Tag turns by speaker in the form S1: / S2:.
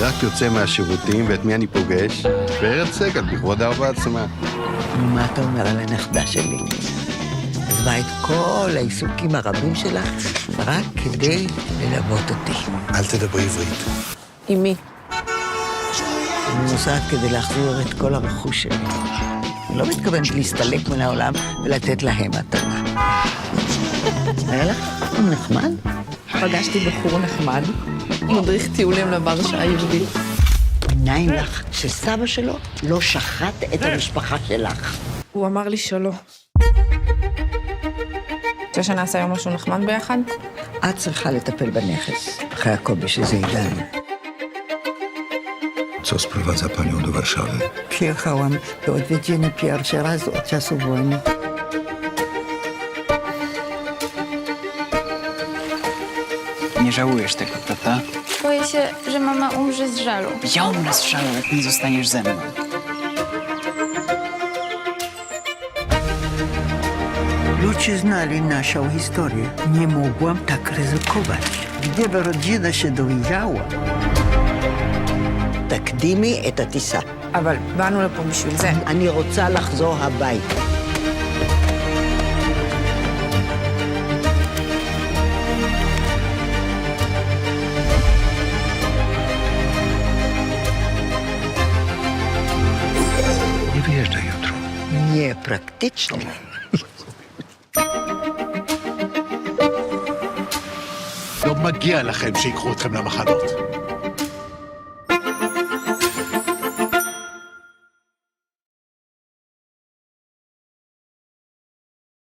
S1: רק יוצא מהשירותים, ואת מי אני פוגש? ורד סגל, בכבוד הארבע העצמה.
S2: מה אתה אומר על הנכדה שלי? עזבה את כל העיסוקים הרבים שלך, רק כדי ללוות אותי.
S1: אל תדברי עברית.
S3: עם מי?
S2: אני נוסעת כדי להחזיר את כל הרכוש שלי. אני לא מתכוונת להסתלק מן העולם ולתת להם מתנה. היה לך נחמד?
S3: פגשתי בחור נחמד, מדריך טיולים לוורשה היהודית.
S2: מניין לך שסבא שלו לא שחט את המשפחה שלך.
S3: הוא אמר לי שלא. רוצה שנעשה היום משהו נחמד ביחד?
S2: את צריכה לטפל בנכס, אחרי הכל בשביל זה הגענו.
S4: Co sprowadza panią do Warszawy?
S2: Przyjechałam do odwiedziny pierwszy raz od czasu wojny.
S5: Nie żałujesz tego, prawda?
S6: Boję się, że mama umrze z żalu.
S5: Ja umrę z żalu, jak nie zostaniesz ze mną.
S2: Ludzie znali naszą historię. Nie mogłam tak ryzykować. Gdyby rodzina się dowiedziała, תקדימי את הטיסה.
S3: אבל באנו לפה בשביל זה.
S2: אני רוצה לחזור הביתה.
S4: Nie wyjeżdżaj jutro.
S2: Nie praktycznie.
S7: לא מגיע לכם שיקחו אתכם למחנות.